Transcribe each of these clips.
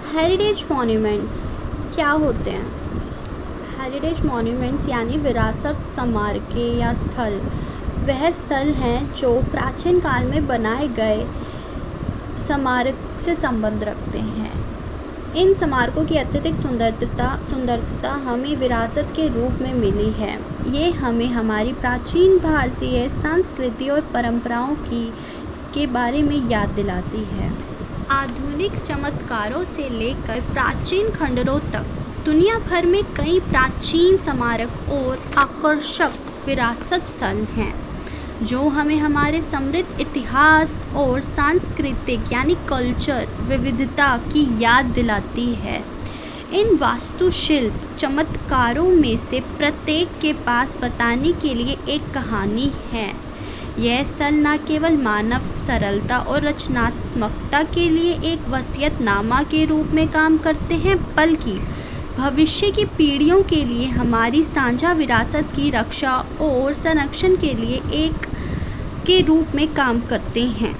Heritage monuments क्या होते हैं? हेरिटेज मॉन्यूमेंट्स यानी विरासत स्मारकें या स्थल वह स्थल हैं जो प्राचीन काल में बनाए गए स्मारक से संबंध रखते हैं। इन स्मारकों की अत्यधिक सुंदरता हमें विरासत के रूप में मिली है। ये हमें हमारी प्राचीन भारतीय संस्कृति और परंपराओं के बारे में याद दिलाती है। आधुनिक चमत्कारों से लेकर प्राचीन खंडरों तक दुनिया भर में कई प्राचीन स्मारक और आकर्षक विरासत स्थल हैं जो हमें हमारे समृद्ध इतिहास और सांस्कृतिक यानी कल्चर विविधता की याद दिलाती है। इन वास्तुशिल्प चमत्कारों में से प्रत्येक के पास बताने के लिए एक कहानी है। यह स्थल न केवल मानव सरलता और रचनात्मकता के लिए एक वसीयतनामा के रूप में काम करते हैं, बल्कि भविष्य की पीढ़ियों के लिए हमारी साझा विरासत की रक्षा और संरक्षण के लिए एक के रूप में काम करते हैं।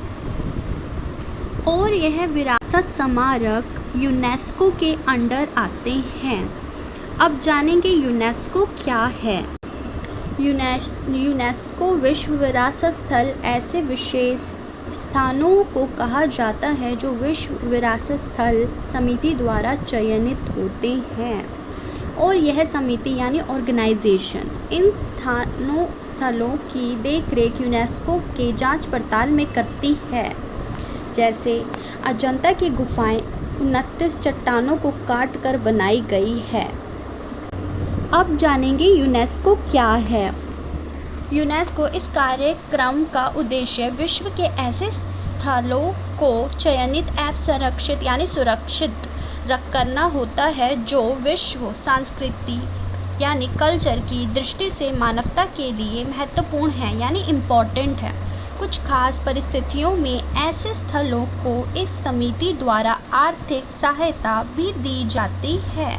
और यह विरासत स्मारक यूनेस्को के अंडर आते हैं। अब जानेंगे यूनेस्को क्या है। यूनेस्को विश्व विरासत स्थल ऐसे विशेष स्थानों को कहा जाता है जो विश्व विरासत स्थल समिति द्वारा चयनित होते हैं, और यह समिति यानी ऑर्गेनाइजेशन इन स्थलों की देखरेख यूनेस्को के जांच पड़ताल में करती है। जैसे अजंता की गुफाएं 29 चट्टानों को काट कर बनाई गई है। अब जानेंगे यूनेस्को क्या है। यूनेस्को इस कार्यक्रम का उद्देश्य विश्व के ऐसे स्थलों को चयनित एवं संरक्षित यानी सुरक्षित करना होता है जो विश्व संस्कृति यानी कल्चर की दृष्टि से मानवता के लिए महत्वपूर्ण है यानी इम्पोर्टेंट है। कुछ खास परिस्थितियों में ऐसे स्थलों को इस समिति द्वारा आर्थिक सहायता भी दी जाती है।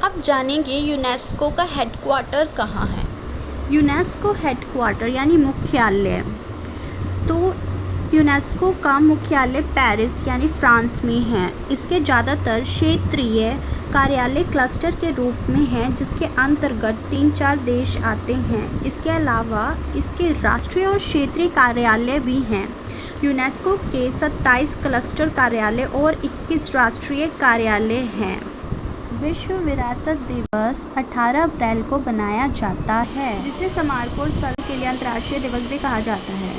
अब जानेंगे यूनेस्को का हेडक्वार्टर कहाँ है। यूनेस्को हेडक्वार्टर यानी मुख्यालय, तो यूनेस्को का मुख्यालय पेरिस यानी फ्रांस में है। इसके ज़्यादातर क्षेत्रीय कार्यालय क्लस्टर के रूप में हैं, जिसके अंतर्गत 3-4 देश आते हैं। इसके अलावा इसके राष्ट्रीय और क्षेत्रीय कार्यालय भी हैं। यूनेस्को के 27 क्लस्टर कार्यालय और 21 राष्ट्रीय कार्यालय हैं। विश्व विरासत दिवस 18 अप्रैल को मनाया जाता है, जिसे स्मारकों और स्थल के लिए अंतर्राष्ट्रीय दिवस भी कहा जाता है।